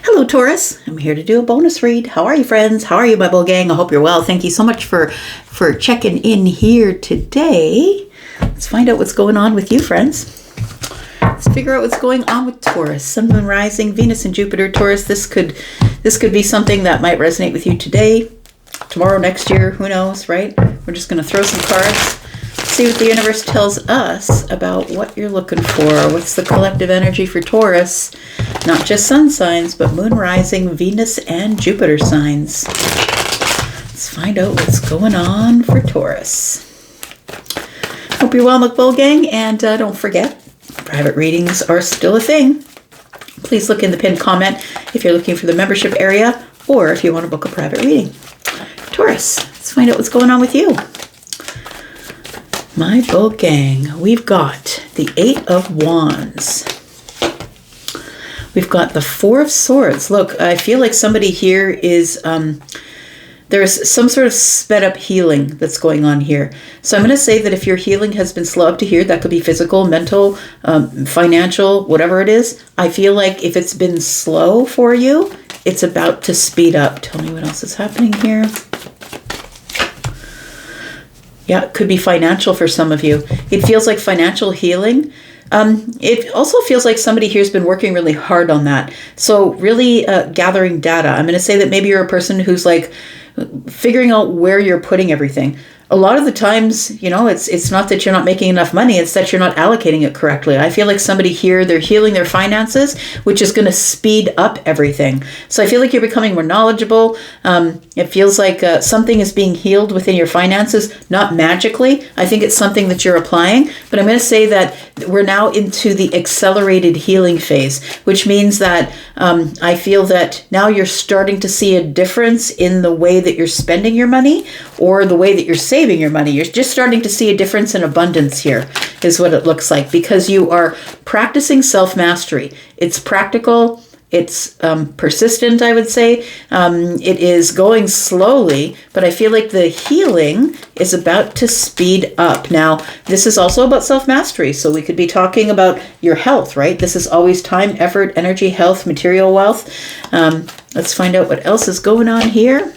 Hello, Taurus. I'm here to do a bonus read. How are you, friends? How are you, Bible gang? I hope you're well. Thank you so much for checking in here today. Let's find out what's going on with you, friends. Let's figure out what's going on with Taurus. Sun, Moon, Rising, Venus, and Jupiter. Taurus, this could be something that might resonate with you today, tomorrow, next year. Who knows, right? We're just going to throw some cards. See what the universe tells us about what you're looking for. What's the collective energy for Taurus? Not just sun signs, but moon, rising, Venus, and Jupiter signs. Let's find out what's going on for Taurus. Hope you're well, McBull gang, and don't forget, private readings are still a thing. Please look in the pinned comment if you're looking for the membership area or if you want to book a private reading. Taurus, let's find out what's going on with you. My bull gang, we've got the Eight of Wands. We've got the Four of Swords. Look, I feel like somebody here is, there's some sort of sped up healing that's going on here. So I'm going to say that if your healing has been slow up to here, that could be physical, mental, financial, whatever it is. I feel like if it's been slow for you, it's about to speed up. Tell me what else is happening here. Yeah, it could be financial for some of you. It feels like financial healing. It also feels like somebody here has been working really hard on that. So really gathering data. I'm going to say that maybe you're a person who's like figuring out where you're putting everything. A lot of the times, you know, it's not that you're not making enough money, it's that you're not allocating it correctly. I feel like somebody here, they're healing their finances, which is going to speed up everything. So I feel like you're becoming more knowledgeable. It feels like something is being healed within your finances, not magically. I think it's something that you're applying, but I'm going to say that we're now into the accelerated healing phase, which means that I feel that now you're starting to see a difference in the way that you're spending your money or the way that you're saving your money. You're just starting to see a difference in abundance here is what it looks like, because you are practicing self-mastery. It's practical. It's persistent, I would say. It is going slowly, but I feel like the healing is about to speed up. Now, this is also about self-mastery, so we could be talking about your health, right? This is always time, effort, energy, health, material wealth. Let's find out what else is going on here.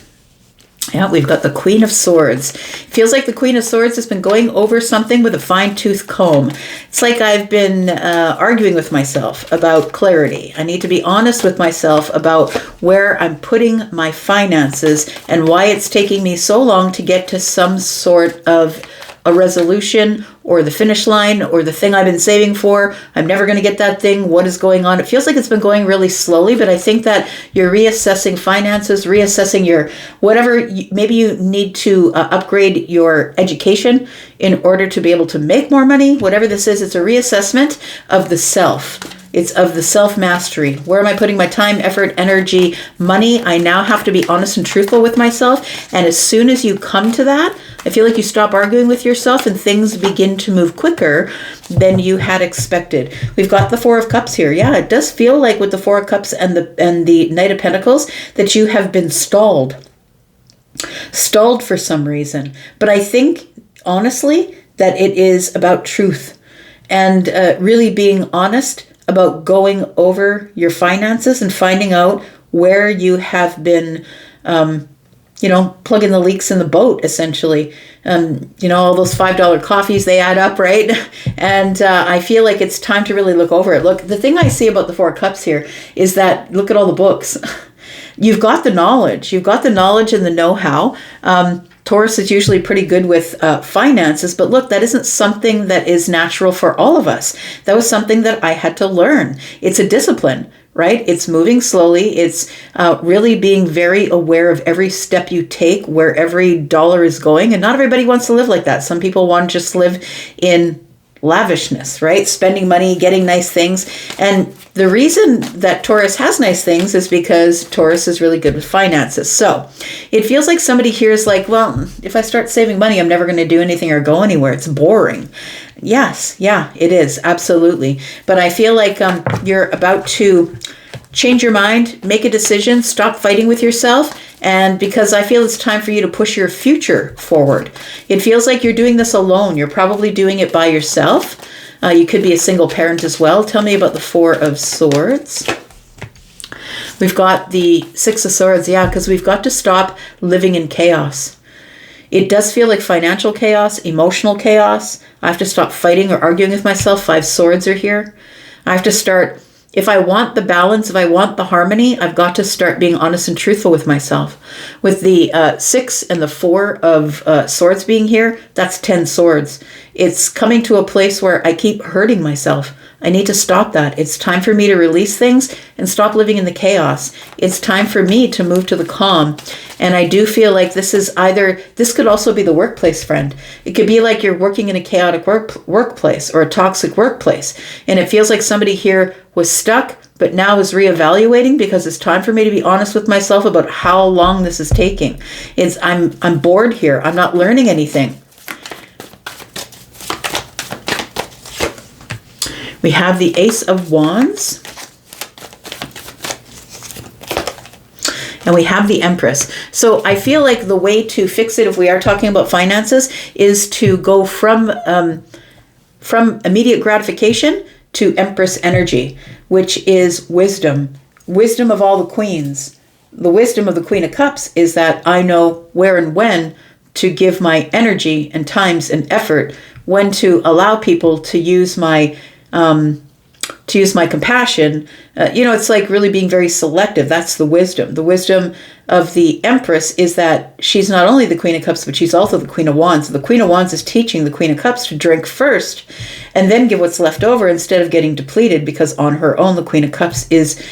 Yeah, we've got the Queen of Swords. Feels like the Queen of Swords has been going over something with a fine-tooth comb. It's like I've been arguing with myself about clarity. I need to be honest with myself about where I'm putting my finances and why it's taking me so long to get to some sort of a resolution or the finish line or the thing I've been saving for. I'm never going to get that thing. What is going on? It feels like it's been going really slowly, but I think that you're reassessing finances, reassessing your whatever. Maybe you need to upgrade your education in order to be able to make more money. Whatever this is, it's a reassessment of the self. It's of the self-mastery. Where am I putting my time, effort, energy, money? I now have to be honest and truthful with myself. And as soon as you come to that, I feel like you stop arguing with yourself and things begin to move quicker than you had expected. We've got the Four of Cups here. Yeah, it does feel like with the Four of Cups and the Knight of Pentacles that you have been stalled for some reason. But I think, honestly, that it is about truth and really being honest about going over your finances and finding out where you have been, plugging the leaks in the boat, essentially. All those $5 coffees, they add up, right? And I feel like it's time to really look over it. Look, the thing I see about the Four of Cups here is that, look at all the books. You've got the knowledge. You've got the knowledge and the know-how. Taurus is usually pretty good with finances, but look, that isn't something that is natural for all of us. That was something that I had to learn. It's a discipline, right? It's moving slowly. It's really being very aware of every step you take, where every dollar is going. And not everybody wants to live like that. Some people want to just live in lavishness, right? Spending money, getting nice things. And the reason that Taurus has nice things is because Taurus is really good with finances. So it feels like somebody here is like, well, if I start saving money, I'm never going to do anything or go anywhere. It's boring. Yes, yeah, it is. Absolutely. But I feel like you're about to change your mind, make a decision, stop fighting with yourself. And because I feel it's time for you to push your future forward. It feels like you're doing this alone. You're probably doing it by yourself. You could be a single parent as well. Tell me about the Four of Swords. We've got the Six of Swords, yeah, because we've got to stop living in chaos. It does feel like financial chaos, emotional chaos. I have to stop fighting or arguing with myself. Five Swords are here. I have to start, if I want the balance, if I want the harmony, I've got to start being honest and truthful with myself. With the 6 and the 4 of Swords being here, that's 10 Swords. It's coming to a place where I keep hurting myself. I need to stop that. It's time for me to release things and stop living in the chaos. It's time for me to move to the calm. And I do feel like this could also be the workplace, friend. It could be like you're working in a chaotic workplace or a toxic workplace. And it feels like somebody here was stuck, but now is reevaluating because it's time for me to be honest with myself about how long this is taking. I'm bored here. I'm not learning anything. We have the Ace of Wands. And we have the Empress. So I feel like the way to fix it, if we are talking about finances, is to go from immediate gratification to Empress energy, which is wisdom. Wisdom of all the queens. The wisdom of the Queen of Cups is that I know where and when to give my energy and times and effort, when to allow people to use my compassion. It's like really being very selective. That's the wisdom. The wisdom of the Empress is that she's not only the Queen of Cups, but she's also the Queen of Wands. The Queen of Wands is teaching the Queen of Cups to drink first and then give what's left over instead of getting depleted, because on her own, the Queen of Cups is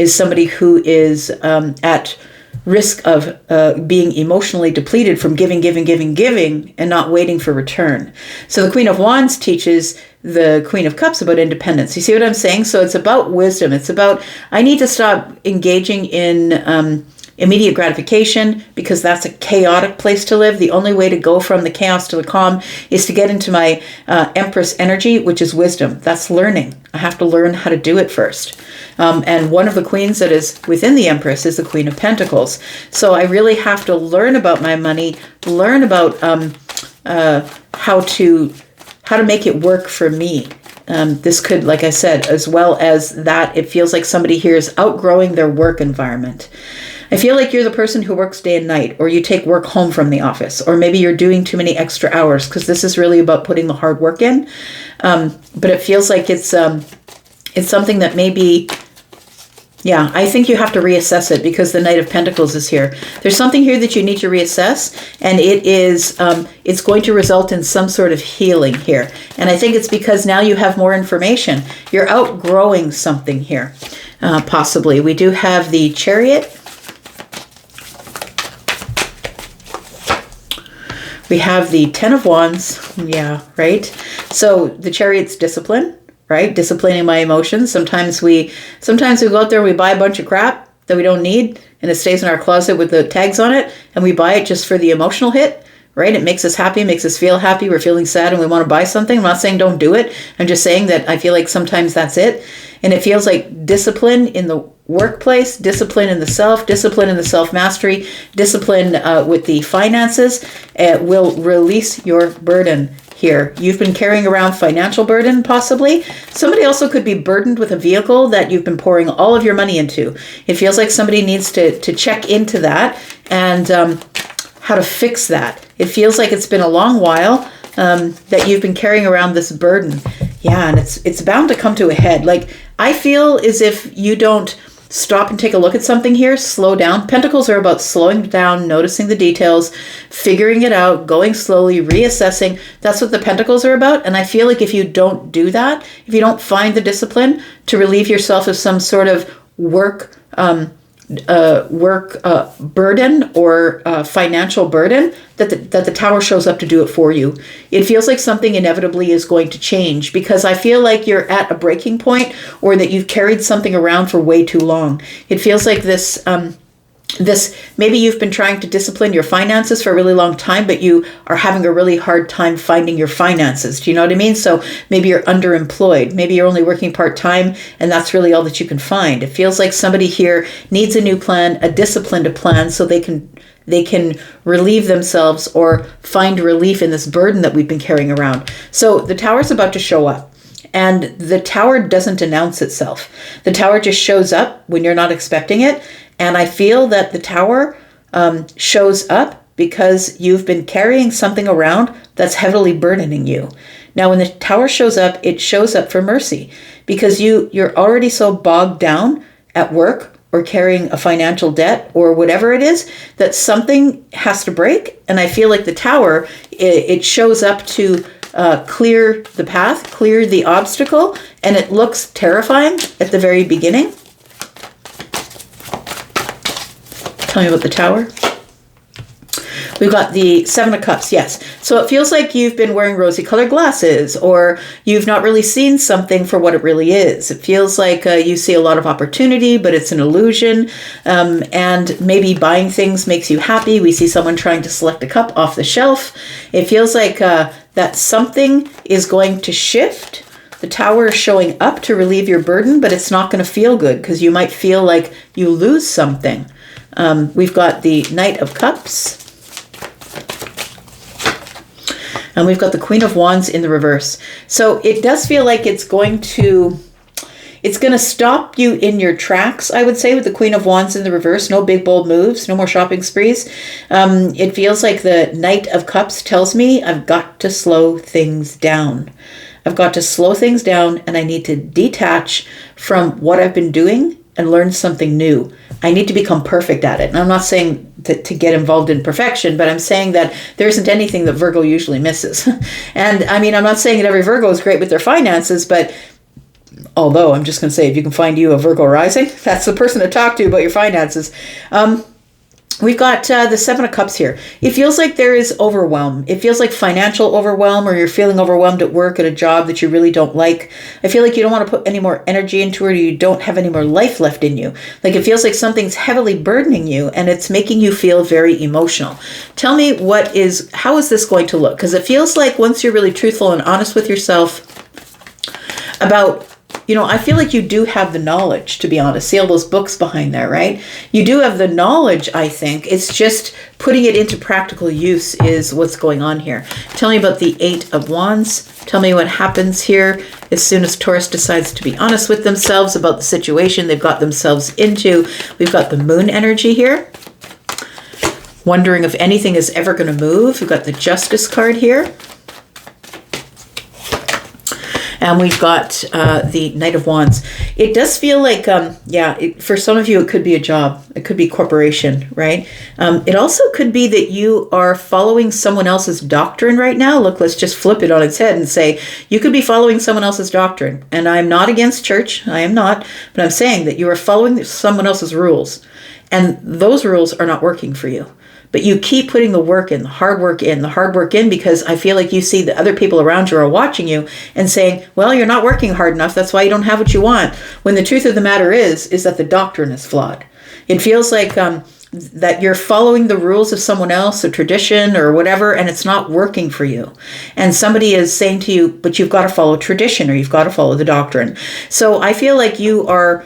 somebody who is at risk of being emotionally depleted from giving, and not waiting for return. So the Queen of Wands teaches the Queen of Cups about independence. You see what I'm saying? So it's about wisdom. It's about, I need to stop engaging in immediate gratification, because that's a chaotic place to live. The only way to go from the chaos to the calm is to get into my Empress energy, which is wisdom. That's learning. I have to learn how to do it first. And one of the queens that is within the Empress is the Queen of Pentacles. So I really have to learn about my money, learn about how to make it work for me. This could, like I said, as well as that, it feels like somebody here is outgrowing their work environment. I feel like you're the person who works day and night, or you take work home from the office, or maybe you're doing too many extra hours, because this is really about putting the hard work in. But it feels like it's something that maybe, yeah, I think you have to reassess it, because the Knight of Pentacles is here. There's something here that you need to reassess, and it's going to result in some sort of healing here. And I think it's because now you have more information. You're outgrowing something here, possibly. We do have the Chariot. We have the Ten of Wands. Yeah, right? So the Chariot's discipline, right? Disciplining my emotions. Sometimes we go out there and we buy a bunch of crap that we don't need, and it stays in our closet with the tags on it, and we buy it just for the emotional hit, right? It makes us happy, makes us feel happy. We're feeling sad and we want to buy something. I'm not saying don't do it. I'm just saying that I feel like sometimes that's it. And it feels like discipline in the workplace, discipline in the self, discipline in the self-mastery, discipline with the finances will release your burden here. You've been carrying around financial burden, possibly. Somebody also could be burdened with a vehicle that you've been pouring all of your money into. It feels like somebody needs to check into that and how to fix that. It feels like it's been a long while that you've been carrying around this burden. Yeah, and it's bound to come to a head. Like, I feel as if you don't stop and take a look at something here, slow down. Pentacles are about slowing down, noticing the details, figuring it out, going slowly, reassessing. That's what the Pentacles are about. And I feel like if you don't do that, if you don't find the discipline to relieve yourself of some sort of work burden or financial burden, that the Tower shows up to do it for you. It feels like something inevitably is going to change, because I feel like you're at a breaking point, or that you've carried something around for way too long. It feels like this maybe you've been trying to discipline your finances for a really long time, but you are having a really hard time finding your finances. Do you know what I mean? So maybe you're underemployed. Maybe you're only working part-time, and that's really all that you can find. It feels like somebody here needs a new plan, a disciplined plan, so they can relieve themselves or find relief in this burden that we've been carrying around. So the Tower's about to show up. And the Tower doesn't announce itself. The Tower just shows up when you're not expecting it. And I feel that the Tower shows up because you've been carrying something around that's heavily burdening you. Now, when the Tower shows up, it shows up for mercy because you're already so bogged down at work or carrying a financial debt or whatever it is, that something has to break. And I feel like the Tower, it shows up to clear the path, clear the obstacle, and it looks terrifying at the very beginning. Tell me about the Tower. We've got the Seven of Cups, yes. So it feels like you've been wearing rosy colored glasses, or you've not really seen something for what it really is. It feels like you see a lot of opportunity, but it's an illusion. And maybe buying things makes you happy. We see someone trying to select a cup off the shelf. It feels like that something is going to shift. The Tower is showing up to relieve your burden, but it's not going to feel good because you might feel like you lose something. We've got the Knight of Cups. And we've got the Queen of Wands in the reverse. So it does feel like it's going to stop you in your tracks, I would say, with the Queen of Wands in the reverse. No big, bold moves, no more shopping sprees. It feels like the Knight of Cups tells me I've got to slow things down. I've got to slow things down, and I need to detach from what I've been doing and learn something new. I need to become perfect at it. And I'm not saying to get involved in perfection, but I'm saying that there isn't anything that Virgo usually misses. And I mean, I'm not saying that every Virgo is great with their finances, but although I'm just going to say, if you can find you a Virgo rising, that's the person to talk to about your finances. We've got the Seven of Cups here. It feels like there is overwhelm. It feels like financial overwhelm, or you're feeling overwhelmed at work, at a job that you really don't like. I feel like you don't want to put any more energy into it, or you don't have any more life left in you. Like it feels like something's heavily burdening you, and it's making you feel very emotional. Tell me how is this going to look? Because it feels like once you're really truthful and honest with yourself about, I feel like you do have the knowledge, to be honest. See all those books behind there, right? You do have the knowledge, I think. It's just putting it into practical use is what's going on here. Tell me about the Eight of Wands. Tell me what happens here as soon as Taurus decides to be honest with themselves about the situation they've got themselves into. We've got the Moon energy here. Wondering if anything is ever going to move. We've got the Justice card here. And we've got the Knight of Wands. It does feel like, for some of you, it could be a job. It could be corporation, right? It also could be that you are following someone else's doctrine right now. Look, let's just flip it on its head and say, you could be following someone else's doctrine. And I'm not against church. I am not. But I'm saying that you are following someone else's rules. And those rules are not working for you. But you keep putting the work in, the hard work in, because I feel like you see the other people around you are watching you and saying, well, you're not working hard enough. That's why you don't have what you want. When the truth of the matter is that the doctrine is flawed. It feels like that you're following the rules of someone else, a tradition or whatever, and it's not working for you. And somebody is saying to you, but you've got to follow tradition, or you've got to follow the doctrine. So I feel like you are...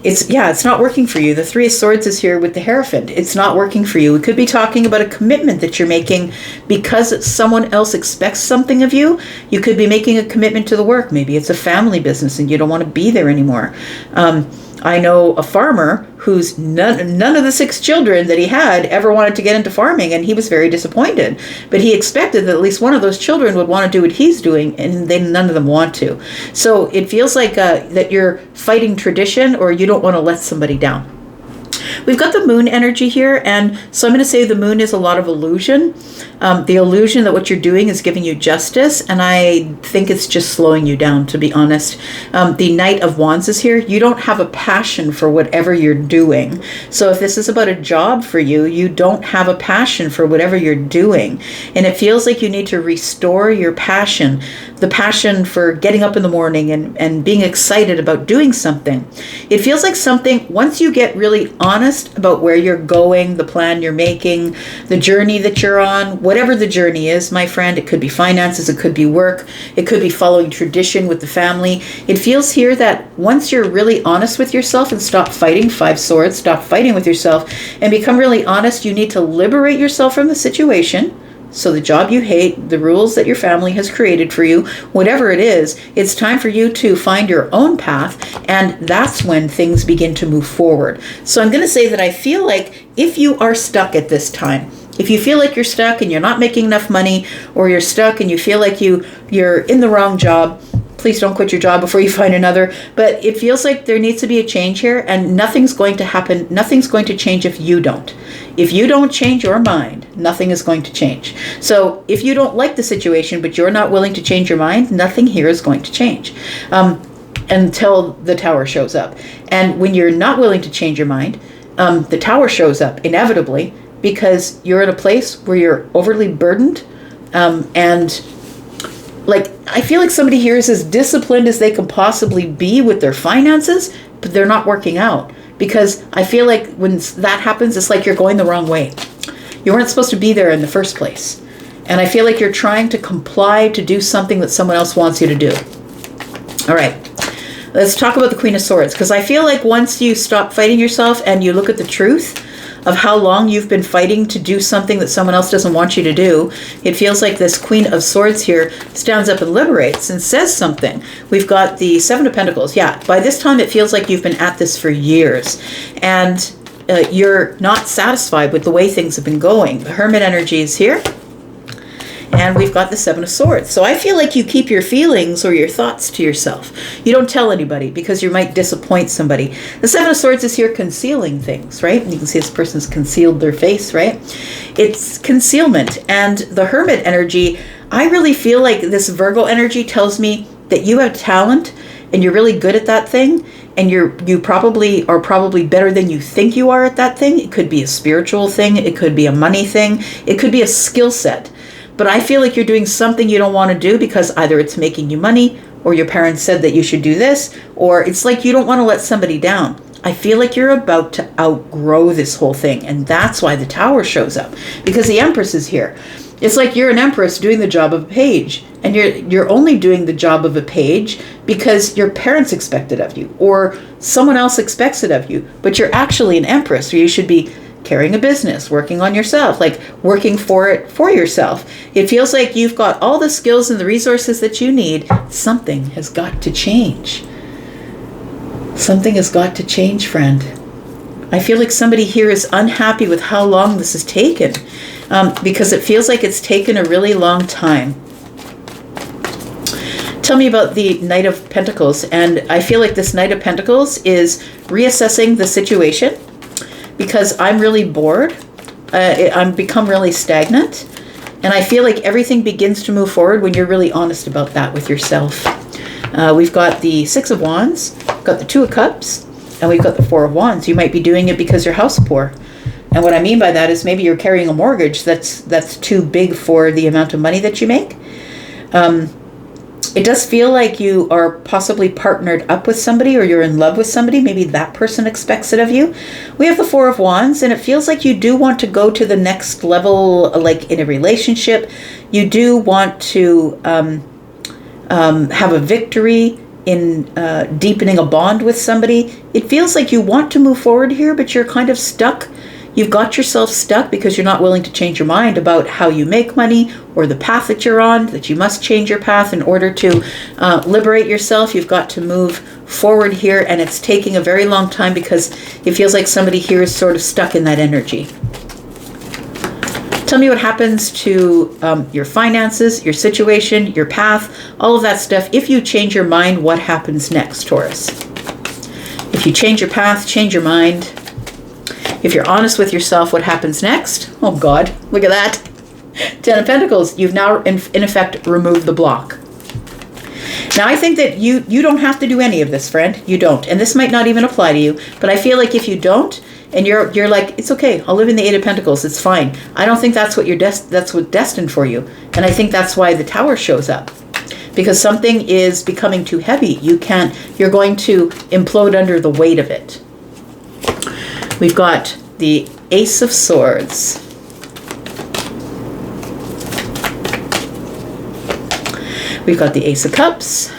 It's not working for you. The Three of Swords is here with the Hierophant. It's not working for you. We could be talking about a commitment that you're making because someone else expects something of you. You could be making a commitment to the work. Maybe it's a family business and you don't want to be there anymore. I know a farmer whose none of the 6 children that he had ever wanted to get into farming, and he was very disappointed. But he expected that at least one of those children would want to do what he's doing, and none of them want to. So it feels like that you're fighting tradition, or you don't want to let somebody down. We've got the Moon energy here, and so I'm going to say the Moon is a lot of illusion. The illusion that what you're doing is giving you justice, and I think it's just slowing you down, to be honest. The Knight of Wands is here. You don't have a passion for whatever you're doing. So if this is about a job for you, you don't have a passion for whatever you're doing. And it feels like you need to restore your passion, the passion for getting up in the morning and being excited about doing something. It feels like something, once you get really honest about where you're going, the plan you're making, the journey that you're on, whatever the journey is, my friend, it could be finances, it could be work, it could be following tradition with the family. It feels here that once you're really honest with yourself and stop fighting, 5 swords, stop fighting with yourself and become really honest, you need to liberate yourself from the situation. So the job you hate, the rules that your family has created for you, whatever it is, it's time for you to find your own path, and that's when things begin to move forward. So I'm going to say that I feel like if you are stuck at this time, if you feel like you're stuck and you're not making enough money, or you're stuck and you feel like you're in the wrong job, please don't quit your job before you find another. But it feels like there needs to be a change here, and nothing's going to happen. Nothing's going to change if you don't. If you don't change your mind, nothing is going to change. So if you don't like the situation, but you're not willing to change your mind, nothing here is going to change until the Tower shows up. And when you're not willing to change your mind, the Tower shows up inevitably, because you're in a place where you're overly burdened, and like, I feel like somebody here is as disciplined as they can possibly be with their finances, but they're not working out. Because I feel like when that happens, it's like you're going the wrong way. You weren't supposed to be there in the first place. And I feel like you're trying to comply to do something that someone else wants you to do. All right, let's talk about the Queen of Swords. Because I feel like once you stop fighting yourself and you look at the truth of how long you've been fighting to do something that someone else doesn't want you to do, it feels like this Queen of Swords here stands up and liberates and says something. We've got the Seven of Pentacles. Yeah, by this time it feels like you've been at this for years, and you're not satisfied with the way things have been going. The Hermit energy is here. And we've got the Seven of Swords. So I feel like you keep your feelings or your thoughts to yourself. You don't tell anybody because you might disappoint somebody. The Seven of Swords is here concealing things, right? And you can see this person's concealed their face, right? It's concealment. And the Hermit energy, I really feel like this Virgo energy tells me that you have talent and you're really good at that thing. And you probably are better than you think you are at that thing. It could be a spiritual thing. It could be a money thing. It could be a skill set. But I feel like you're doing something you don't want to do because either it's making you money, or your parents said that you should do this, or it's like you don't want to let somebody down. I feel like you're about to outgrow this whole thing, and that's why the Tower shows up, because the Empress is here. It's like you're an Empress doing the job of a page, and you're only doing the job of a page because your parents expect it of you, or someone else expects it of you, but you're actually an Empress, or you should be carrying a business, working on yourself, like working for it for yourself. It feels like you've got all the skills and the resources that you need. Something has got to change. Something has got to change, friend. I feel like somebody here is unhappy with how long this has taken, because it feels like it's taken a really long time. Tell me about the Knight of Pentacles. And I feel like this Knight of Pentacles is reassessing the situation, because I'm really bored. I'm become really stagnant. And I feel like everything begins to move forward when you're really honest about that with yourself. We've got the Six of Wands, got the Two of Cups, and we've got the Four of Wands. You might be doing it because you're house poor. And what I mean by that is maybe you're carrying a mortgage that's too big for the amount of money that you make. It does feel like you are possibly partnered up with somebody, or you're in love with somebody. Maybe that person expects it of you. We have the Four of Wands, and it feels like you do want to go to the next level, like in a relationship. You do want to have a victory in deepening a bond with somebody. It feels like you want to move forward here, but you're kind of stuck. You've got yourself stuck because you're not willing to change your mind about how you make money or the path that you're on, that you must change your path in order to liberate yourself. You've got to move forward here, and it's taking a very long time because it feels like somebody here is sort of stuck in that energy. Tell me what happens to your finances, your situation, your path, all of that stuff. If you change your mind, what happens next, Taurus? If you change your path, change your mind. If you're honest with yourself, what happens next? Oh God, look at that. Ten of Pentacles. You've now, in effect, removed the block. Now, I think that you don't have to do any of this, friend. You don't. And this might not even apply to you. But I feel like if you don't, and you're like, it's okay, I'll live in the Eight of Pentacles, it's fine. I don't think that's what that's what's destined for you. And I think that's why the Tower shows up. Because something is becoming too heavy. You're going to implode under the weight of it. We've got the Ace of Swords. We've got the Ace of Cups.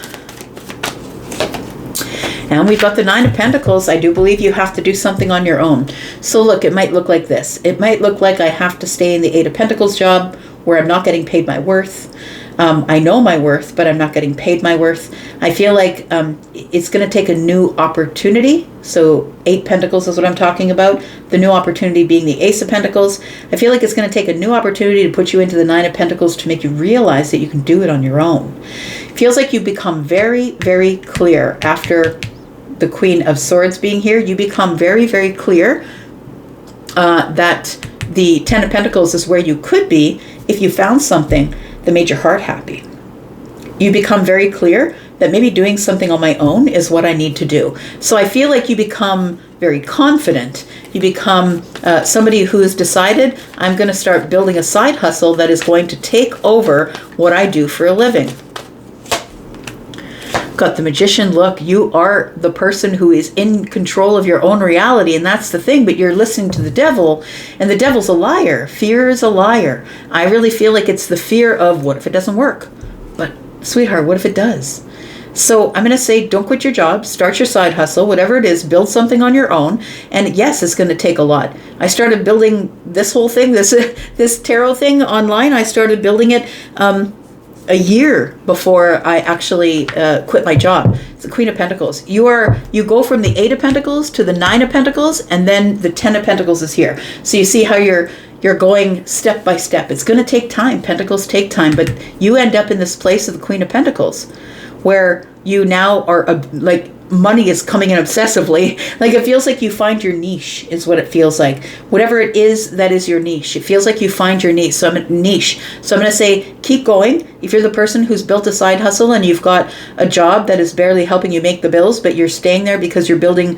And we've got the Nine of Pentacles. I do believe you have to do something on your own. So look, it might look like this. It might look like I have to stay in the Eight of Pentacles job, where I'm not getting paid my worth. I know my worth, but I'm not getting paid my worth. I feel like it's going to take a new opportunity. So 8 Pentacles is what I'm talking about. The new opportunity being the Ace of Pentacles. I feel like it's going to take a new opportunity to put you into the 9 of Pentacles to make you realize that you can do it on your own. It feels like you become very, very clear after the Queen of Swords being here. You become very, very clear that the 10 of Pentacles is where you could be if you found something that made your heart happy. You become very clear that maybe doing something on my own is what I need to do. So I feel like you become very confident. You become somebody who has decided, I'm going to start building a side hustle that is going to take over what I do for a living. Got the Magician. Look, you are the person who is in control of your own reality, and that's the thing, but you're listening to the devil, and the devil's a liar. Fear is a liar. I really feel like it's the fear of, what if it doesn't work? But sweetheart, what if it does? So I'm going to say, don't quit your job, start your side hustle, whatever it is, build something on your own. And yes, it's going to take a lot. I started building this whole thing, this tarot thing online. I started building it a year before I actually quit my job. It's the Queen of Pentacles. You go from the 8 of Pentacles to the 9 of Pentacles, and then the 10 of Pentacles is here. So you see how you're going step by step. It's going to take time. Pentacles take time, but you end up in this place of the Queen of Pentacles, where you now are like money is coming in obsessively. Like it feels like you find your niche is what it feels like. Whatever it is, that is your niche. It feels like you find your niche. So I'm going to say, keep going. If you're the person who's built a side hustle and you've got a job that is barely helping you make the bills, but you're staying there because you're building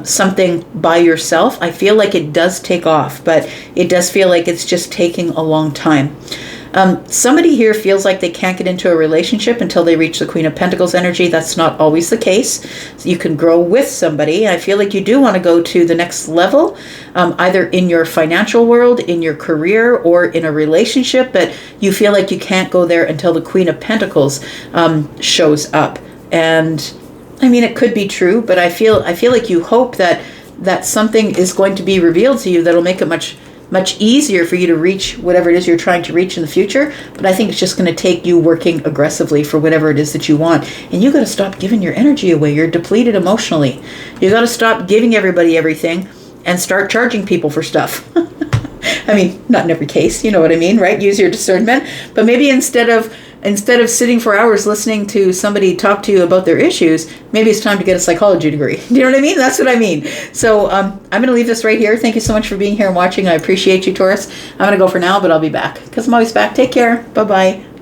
something by yourself, I feel like it does take off, but it does feel like it's just taking a long time. Somebody here feels like they can't get into a relationship until they reach the Queen of Pentacles energy. That's not always the case. So you can grow with somebody. I feel like you do want to go to the next level, either in your financial world, in your career, or in a relationship, but you feel like you can't go there until the Queen of Pentacles shows up. And I mean, it could be true, but I feel like you hope that something is going to be revealed to you that'll make it much easier for you to reach whatever it is you're trying to reach in the future. But I think it's just going to take you working aggressively for whatever it is that you want. And you got to stop giving your energy away. You're depleted emotionally. You got to stop giving everybody everything and start charging people for stuff. I mean, not in every case, you know what I mean, right? Use your discernment. But maybe instead of sitting for hours listening to somebody talk to you about their issues, maybe it's time to get a psychology degree. Do you know what I mean? That's what I mean. So I'm going to leave this right here. Thank you so much for being here and watching. I appreciate you, Taurus. I'm going to go for now, but I'll be back because I'm always back. Take care. Bye-bye.